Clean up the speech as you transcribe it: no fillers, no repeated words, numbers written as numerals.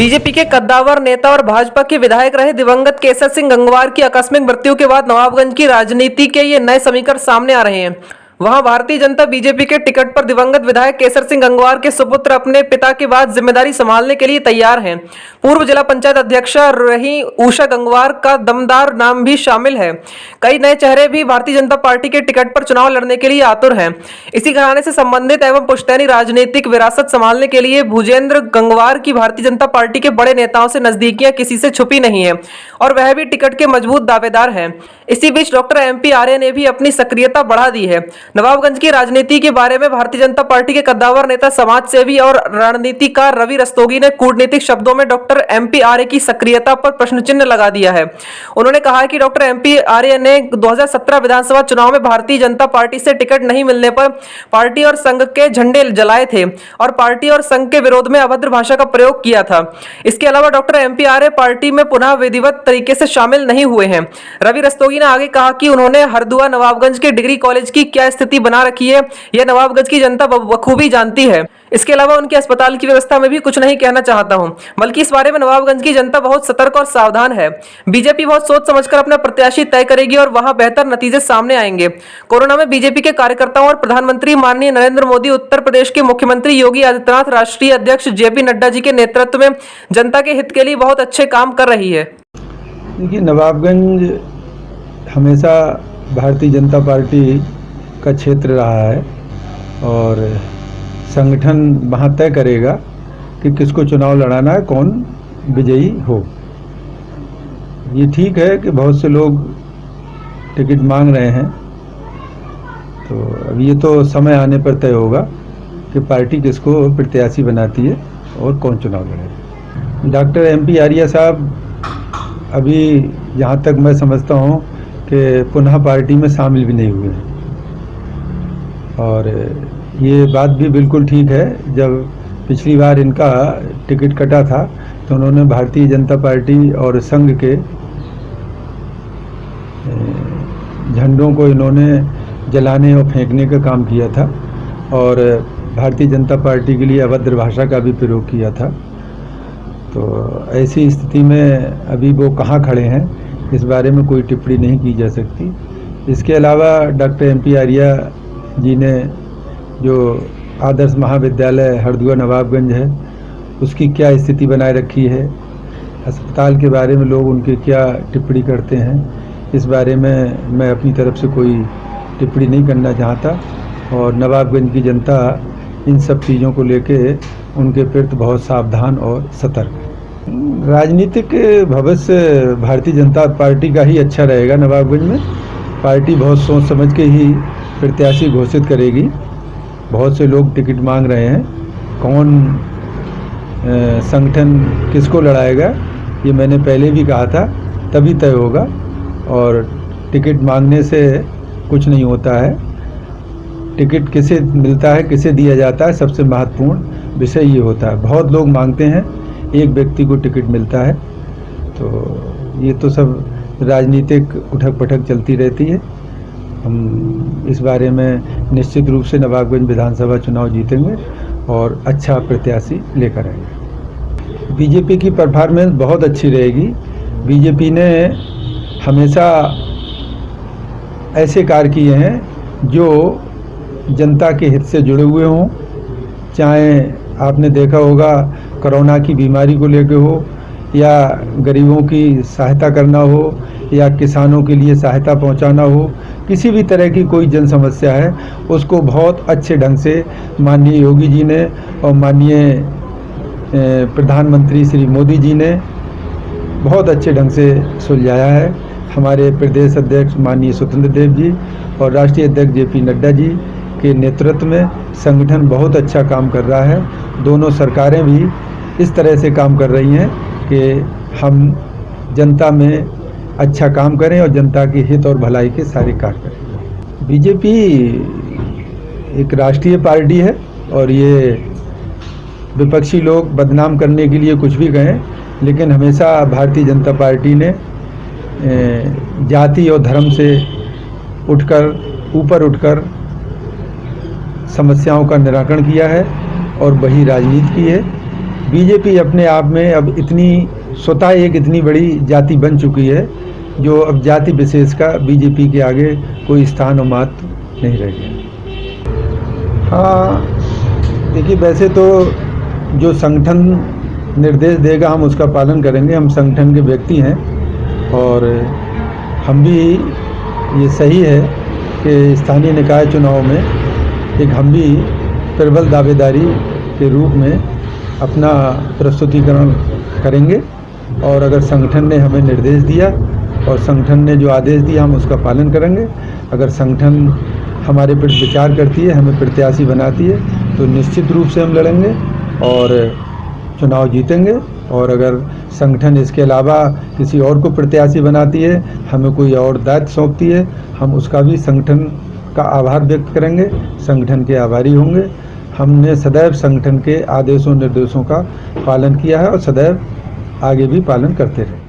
BJP के कद्दावर नेता और भाजपा के विधायक रहे दिवंगत केसर सिंह गंगवार की आकस्मिक मृत्यु के बाद नवाबगंज की राजनीति के ये नए समीकरण सामने आ रहे हैं। वहां भारतीय जनता बीजेपी के टिकट पर दिवंगत विधायक केसर सिंह गंगवार के सुपुत्र अपने पिता के बाद जिम्मेदारी संभालने के लिए तैयार हैं। पूर्व जिला पंचायत अध्यक्षा रही उषा गंगवार का दमदार नाम भी शामिल है। कई नए चेहरे भी भारतीय जनता पार्टी के टिकट पर चुनाव लड़ने के लिए आतुर हैं। इसी घराने से संबंधित एवं पुश्तैनी राजनीतिक विरासत संभालने के लिए भूजेंद्र गंगवार की भारतीय जनता पार्टी के बड़े नेताओं से नजदीकियां किसी से छुपी नहीं है और वह भी टिकट के मजबूत दावेदार हैं। इसी बीच डॉक्टर MP आर्य ने भी अपनी सक्रियता बढ़ा दी है। नवाबगंज की राजनीति के बारे में भारतीय जनता पार्टी के कद्दावर नेता, समाजसेवी और रणनीतिकार रवि रस्तोगी ने कूटनीतिक शब्दों में डॉक्टर MP आर्य की सक्रियता पर प्रश्न चिन्ह लगा दिया है। उन्होंने कहा कि डॉक्टर MP आर्य ने 2017 विधानसभा चुनाव में भारतीय जनता पार्टी से टिकट नहीं मिलने पर पार्टी और संघ के झंडे जलाए थे और पार्टी और संघ के विरोध में अभद्र भाषा का प्रयोग किया था। इसके अलावा डॉक्टर MP आर्य पार्टी में पुनः विधिवत तरीके से शामिल नहीं हुए हैं। रवि रस्तोगी ने आगे कहा कि उन्होंने हरदुआ नवाबगंज के डिग्री कॉलेज की क्या स्थिति बना रखी है यह नवाबगंज की जनता बखूबी जानती है। इसके अलावा उनके अस्पताल की व्यवस्था में भी कुछ नहीं कहना चाहता हूं, बल्कि इस बारे में नवाबगंज की जनता बहुत सतर्क और सावधान है। बीजेपी बहुत सोच समझकर अपना प्रत्याशी तय करेगी और वहां बेहतर नतीजे सामने आएंगे। कोरोना में बीजेपी के कार्यकर्ताओं और प्रधानमंत्री माननीय नरेंद्र मोदी, उत्तर प्रदेश के मुख्यमंत्री योगी आदित्यनाथ, राष्ट्रीय अध्यक्ष JP नड्डा जी के नेतृत्व में जनता के हित के लिए बहुत अच्छे काम कर रही है। देखिए, नवाबगंज हमेशा भारतीय जनता पार्टी का क्षेत्र रहा है और संगठन वहाँ तय करेगा कि किसको चुनाव लड़ाना है, कौन विजयी हो। ये ठीक है कि बहुत से लोग टिकट मांग रहे हैं, तो अब ये तो समय आने पर तय होगा कि पार्टी किसको प्रत्याशी बनाती है और कौन चुनाव लड़ेगा। डॉक्टर MP आर्य साहब अभी जहाँ तक मैं समझता हूँ कि पुनः पार्टी में शामिल भी नहीं हुए हैं और ये बात भी बिल्कुल ठीक है। जब पिछली बार इनका टिकट कटा था तो उन्होंने भारतीय जनता पार्टी और संघ के झंडों को इन्होंने जलाने और फेंकने का काम किया था और भारतीय जनता पार्टी के लिए अभद्र भाषा का भी प्रयोग किया था। तो ऐसी स्थिति में अभी वो कहाँ खड़े हैं इस बारे में कोई टिप्पणी नहीं की जा सकती। इसके अलावा डॉक्टर MP आर्य जी ने जो आदर्श महाविद्यालय हरदुआ नवाबगंज है उसकी क्या स्थिति बनाए रखी है, अस्पताल के बारे में लोग उनके क्या टिप्पणी करते हैं, इस बारे में मैं अपनी तरफ से कोई टिप्पणी नहीं करना चाहता और नवाबगंज की जनता इन सब चीज़ों को लेके उनके प्रति बहुत सावधान और सतर्क है। राजनीतिक भविष्य भारतीय जनता पार्टी का ही अच्छा रहेगा। नवाबगंज में पार्टी बहुत सोच समझ के ही प्रत्याशी घोषित करेगी। बहुत से लोग टिकट मांग रहे हैं, कौन संगठन किसको लड़ाएगा ये मैंने पहले भी कहा था, तभी तय होगा और टिकट मांगने से कुछ नहीं होता है। टिकट किसे मिलता है, किसे दिया जाता है, सबसे महत्वपूर्ण विषय ये होता है। बहुत लोग मांगते हैं, एक व्यक्ति को टिकट मिलता है, तो ये तो सब राजनीतिक उठक पटक चलती रहती है। हम इस बारे में निश्चित रूप से नवाबगंज विधानसभा चुनाव जीतेंगे और अच्छा प्रत्याशी लेकर आएंगे। बीजेपी की परफॉर्मेंस बहुत अच्छी रहेगी। बीजेपी ने हमेशा ऐसे कार्य किए हैं जो जनता के हित से जुड़े हुए हों, चाहे आपने देखा होगा कोरोना की बीमारी को लेकर हो या गरीबों की सहायता करना हो या किसानों के लिए सहायता पहुंचाना हो, किसी भी तरह की कोई जन समस्या है उसको बहुत अच्छे ढंग से माननीय योगी जी ने और माननीय प्रधानमंत्री श्री मोदी जी ने बहुत अच्छे ढंग से सुलझाया है। हमारे प्रदेश अध्यक्ष माननीय स्वतंत्र देव जी और राष्ट्रीय अध्यक्ष JP नड्डा जी के नेतृत्व में संगठन बहुत अच्छा काम कर रहा है। दोनों सरकारें भी इस तरह से काम कर रही हैं कि हम जनता में अच्छा काम करें और जनता के हित और भलाई के सारे कार्य करें। बीजेपी एक राष्ट्रीय पार्टी है और ये विपक्षी लोग बदनाम करने के लिए कुछ भी कहें, लेकिन हमेशा भारतीय जनता पार्टी ने जाति और धर्म से ऊपर उठकर समस्याओं का निराकरण किया है और वही राजनीति की है। बीजेपी अपने आप में अब इतनी स्वतः एक इतनी बड़ी जाति बन चुकी है जो अब जाति विशेष का बीजेपी के आगे कोई स्थान और महत्व नहीं रह गया। हाँ देखिए, वैसे तो जो संगठन निर्देश देगा हम उसका पालन करेंगे। हम संगठन के व्यक्ति हैं और हम भी, ये सही है कि स्थानीय निकाय चुनाव में एक हम भी प्रबल दावेदारी के रूप में अपना प्रस्तुतिकरण करेंगे और अगर संगठन ने हमें निर्देश दिया और संगठन ने जो आदेश दिया हम उसका पालन करेंगे। अगर संगठन हमारे पर विचार करती है, हमें प्रत्याशी बनाती है, तो निश्चित रूप से हम लड़ेंगे और चुनाव जीतेंगे। और अगर संगठन इसके अलावा किसी और को प्रत्याशी बनाती है, हमें कोई और दायित्व सौंपती है, हम उसका भी संगठन का आभार व्यक्त करेंगे, संगठन के आभारी होंगे। हमने सदैव संगठन के आदेशों निर्देशों का पालन किया है और सदैव आगे भी पालन करते रहेंगे।